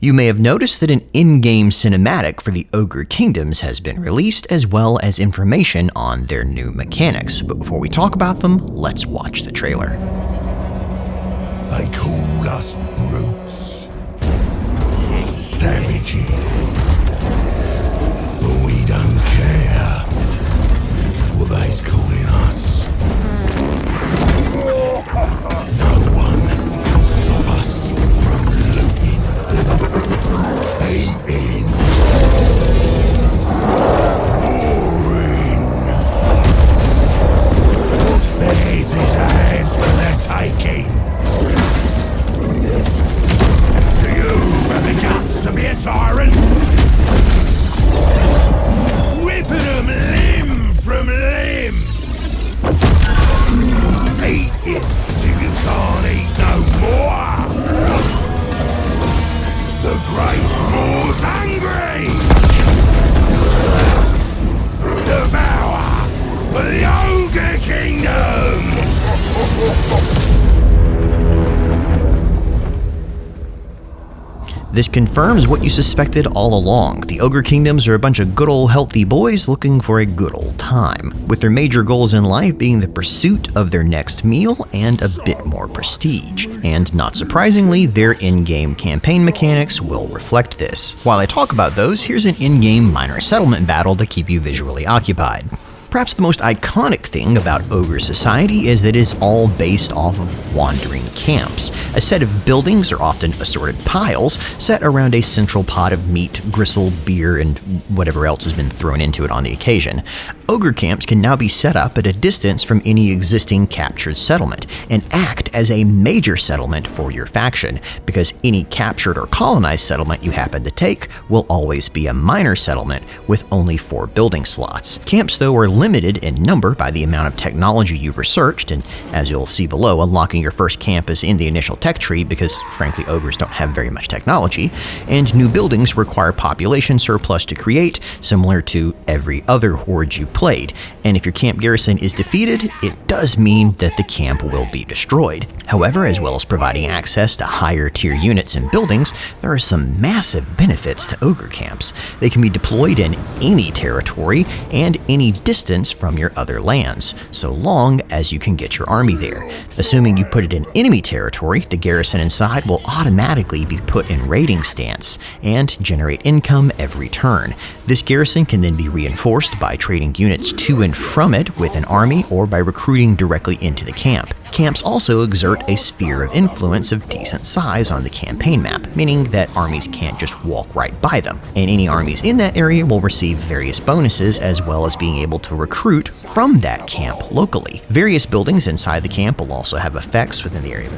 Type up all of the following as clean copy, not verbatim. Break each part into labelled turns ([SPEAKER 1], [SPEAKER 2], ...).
[SPEAKER 1] You may have noticed that an in-game cinematic for the Ogre Kingdoms has been released, as well as information on their new mechanics. But before we talk about them, let's watch the trailer.
[SPEAKER 2] They call us brutes, savages, but we don't care what they's calling us. No one can stop us from looting, eating, warring. What's theirs is ours for the taking. Do you have the guts to be a tyrant? Whipping them limb from limb. Eat it till you can't eat no more. The great moor's hungry. Devour for the Ogre Kingdoms.
[SPEAKER 1] This confirms what you suspected all along. The Ogre Kingdoms are a bunch of good old healthy boys looking for a good old time, with their major goals in life being the pursuit of their next meal and a bit more prestige. And not surprisingly, their in-game campaign mechanics will reflect this. While I talk about those, here's an in-game minor settlement battle to keep you visually occupied. Perhaps the most iconic thing about Ogre society is that it is all based off of wandering camps. A set of buildings are often assorted piles set around a central pot of meat, gristle, beer, and whatever else has been thrown into it on the occasion. Ogre camps can now be set up at a distance from any existing captured settlement and act as a major settlement for your faction, because any captured or colonized settlement you happen to take will always be a minor settlement with only 4 building slots. Camps, though, are limited in number by the amount of technology you've researched, and as you'll see below, unlocking your first camp is in the initial tech tree because, frankly, ogres don't have very much technology, and new buildings require population surplus to create, similar to every other horde you played. And if your camp garrison is defeated, it does mean that the camp will be destroyed. However, as well as providing access to higher tier units and buildings, there are some massive benefits to ogre camps. They can be deployed in any territory and any distance from your other lands, so long as you can get your army there. Assuming you put it in enemy territory, the garrison inside will automatically be put in raiding stance and generate income every turn. This garrison can then be reinforced by trading units to and from it with an army or by recruiting directly into the camp. Camps also exert a sphere of influence of decent size on the campaign map, meaning that armies can't just walk right by them, and any armies in that area will receive various bonuses as well as being able to recruit from that camp locally. Various buildings inside the camp will also have effects within the area.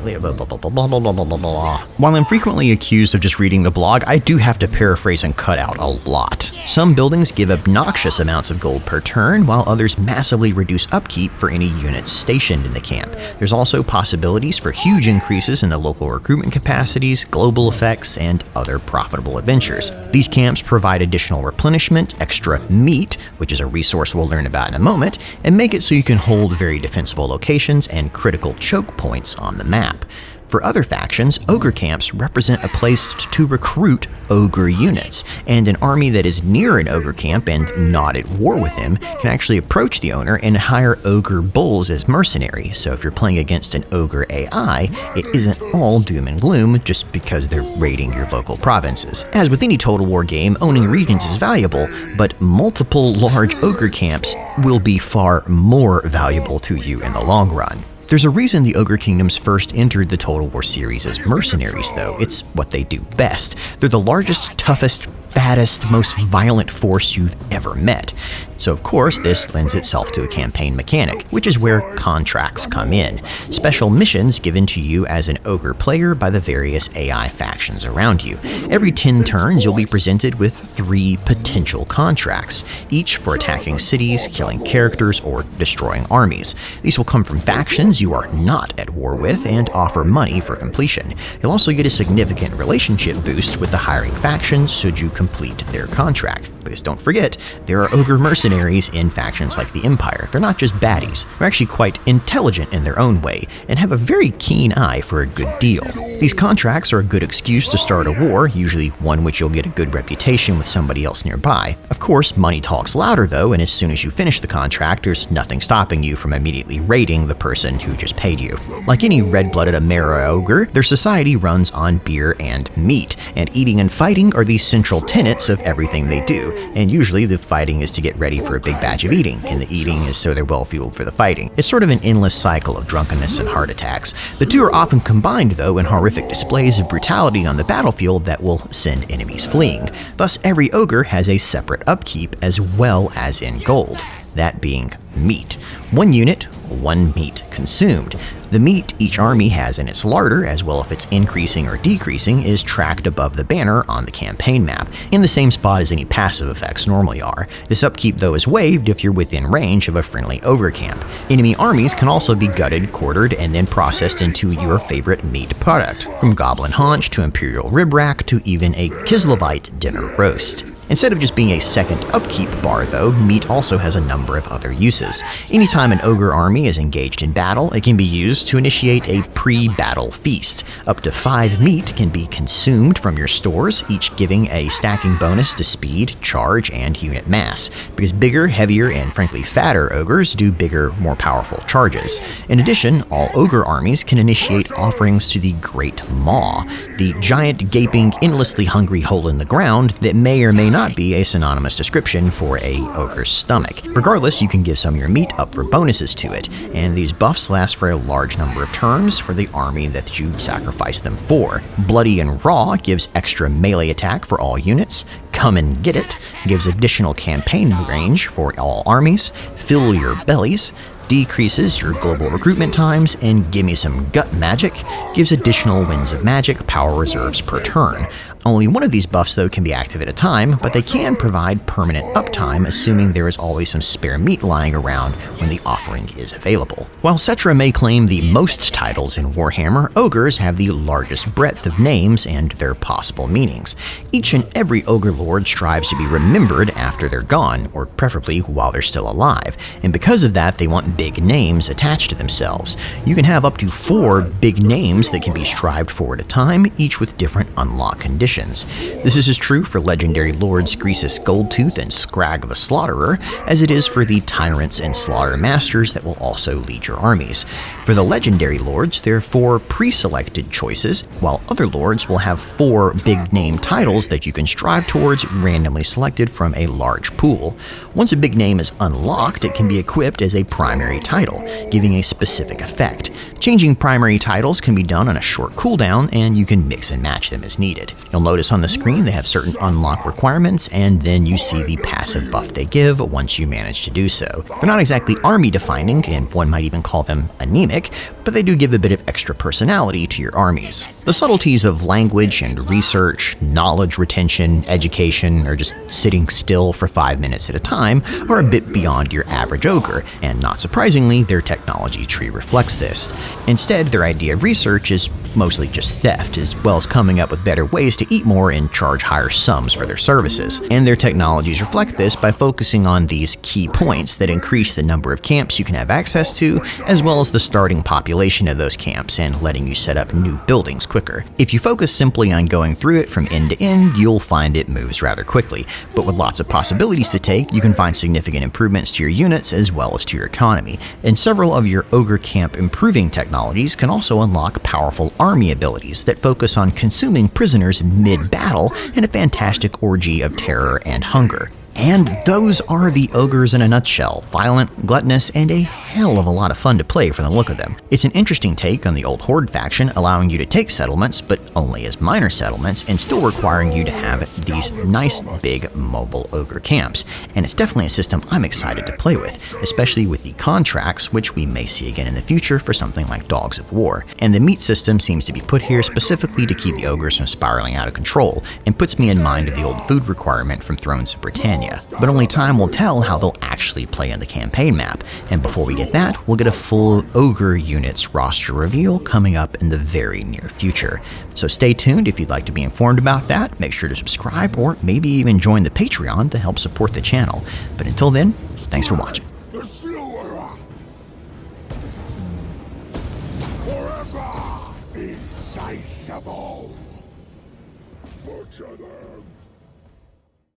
[SPEAKER 1] While I'm frequently accused of just reading the blog, I do have to paraphrase and cut out a lot. Some buildings give obnoxious amounts of gold per turn, while others massively reduce upkeep for any units stationed in the camp. There's also possibilities for huge increases in the local recruitment capacities, global effects, and other profitable adventures. These camps provide additional replenishment, extra meat, which is a resource we'll learn about in a moment, and make it so you can hold very defensible locations and critical choke points on the map. For other factions, ogre camps represent a place to recruit ogre units, and an army that is near an ogre camp and not at war with them can actually approach the owner and hire ogre bulls as mercenaries. So if you're playing against an ogre AI, it isn't all doom and gloom just because they're raiding your local provinces. As with any Total War game, owning regions is valuable, but multiple large ogre camps will be far more valuable to you in the long run. There's a reason the Ogre Kingdoms first entered the Total War series as mercenaries, though. It's what they do best. They're the largest, toughest, fattest, most violent force you've ever met. So of course, this lends itself to a campaign mechanic, which is where contracts come in. Special missions given to you as an ogre player by the various AI factions around you. Every 10 turns, you'll be presented with 3 potential contracts, each for attacking cities, killing characters, or destroying armies. These will come from factions you are not at war with and offer money for completion. You'll also get a significant relationship boost with the hiring faction should you complete their contract. because don't forget, there are ogre mercenaries in factions like the Empire. They're not just baddies, they're actually quite intelligent in their own way, and have a very keen eye for a good deal. These contracts are a good excuse to start a war, usually one which you'll get a good reputation with somebody else nearby. Of course, money talks louder though, and as soon as you finish the contract, there's nothing stopping you from immediately raiding the person who just paid you. Like any red-blooded Amera ogre, their society runs on beer and meat, and eating and fighting are the central tenets of everything they do, and usually the fighting is to get ready for a big batch of eating, and the eating is so they're well-fueled for the fighting. It's sort of an endless cycle of drunkenness and heart attacks. The two are often combined though in horrific displays of brutality on the battlefield that will send enemies fleeing. Thus, every ogre has a separate upkeep as well as in gold, that being meat. One unit, one meat consumed. The meat each army has in its larder, as well if it's increasing or decreasing, is tracked above the banner on the campaign map, in the same spot as any passive effects normally are. This upkeep though is waived if you're within range of a friendly ogre camp. Enemy armies can also be gutted, quartered, and then processed into your favorite meat product, from goblin haunch to imperial rib rack to even a Kislevite dinner roast. Instead of just being a second upkeep bar though, meat also has a number of other uses. Anytime an ogre army is engaged in battle, it can be used to initiate a pre-battle feast. Up to 5 meat can be consumed from your stores, each giving a stacking bonus to speed, charge, and unit mass, because bigger, heavier, and frankly fatter ogres do bigger, more powerful charges. In addition, all ogre armies can initiate offerings to the Great Maw, the giant, gaping, endlessly hungry hole in the ground that may or may not be a synonymous description for a ogre's stomach. Regardless, you can give some of your meat up for bonuses to it, and these buffs last for a large number of turns for the army that you sacrifice them for. Bloody and Raw gives extra melee attack for all units. Come and Get It gives additional campaign range for all armies. Fill Your Bellies decreases your global recruitment times, and Gimme Some Gut Magic gives additional winds of magic power reserves per turn. Only one of these buffs though can be active at a time, but they can provide permanent uptime, assuming there is always some spare meat lying around when the offering is available. While Cetra may claim the most titles in Warhammer, ogres have the largest breadth of names and their possible meanings. Each and every ogre lord strives to be remembered after they're gone, or preferably while they're still alive, and because of that they want big names attached to themselves. You can have up to 4 big names that can be strived for at a time, each with different unlock conditions. This is as true for legendary lords Greasus Goldtooth and Scrag the Slaughterer as it is for the tyrants and slaughter masters that will also lead your armies. For the legendary lords, there are 4 pre-selected choices, while other lords will have 4 big name titles that you can strive towards, randomly selected from a large pool. Once a big name is unlocked, it can be equipped as a primary title, giving a specific effect. Changing primary titles can be done on a short cooldown, and you can mix and match them as needed. You'll notice on the screen they have certain unlock requirements, and then you see the passive buff they give once you manage to do so. They're not exactly army defining, and one might even call them anemic, but they do give a bit of extra personality to your armies. The subtleties of language and research, knowledge retention, education, or just sitting still for 5 minutes at a time are a bit beyond your average ogre, and not surprisingly, their technology tree reflects this. Instead, their idea of research is mostly just theft, as well as coming up with better ways to eat more and charge higher sums for their services. And their technologies reflect this by focusing on these key points that increase the number of camps you can have access to, as well as the starting population of those camps and letting you set up new buildings quicker. If you focus simply on going through it from end to end, you'll find it moves rather quickly, but with lots of possibilities to take, you can find significant improvements to your units as well as to your economy. And several of your ogre camp improving technologies can also unlock powerful army abilities that focus on consuming prisoners mid-battle in a fantastic orgy of terror and hunger. And those are the ogres in a nutshell, violent, gluttonous, and a hell of a lot of fun to play from the look of them. It's an interesting take on the old Horde faction, allowing you to take settlements, but only as minor settlements, and still requiring you to have these nice, big, mobile ogre camps. And it's definitely a system I'm excited to play with, especially with the contracts, which we may see again in the future for something like Dogs of War. And the meat system seems to be put here specifically to keep the ogres from spiraling out of control, and puts me in mind of the old food requirement from Thrones of Britannia. area, but only time will tell how they'll actually play in the campaign map, and before we get that, we'll get a full Ogre units roster reveal coming up in the very near future. So stay tuned if you'd like to be informed about that, make sure to subscribe or maybe even join the Patreon to help support the channel. But until then, thanks for watching.
[SPEAKER 2] The slewer! Forever insatiable! Butcher them!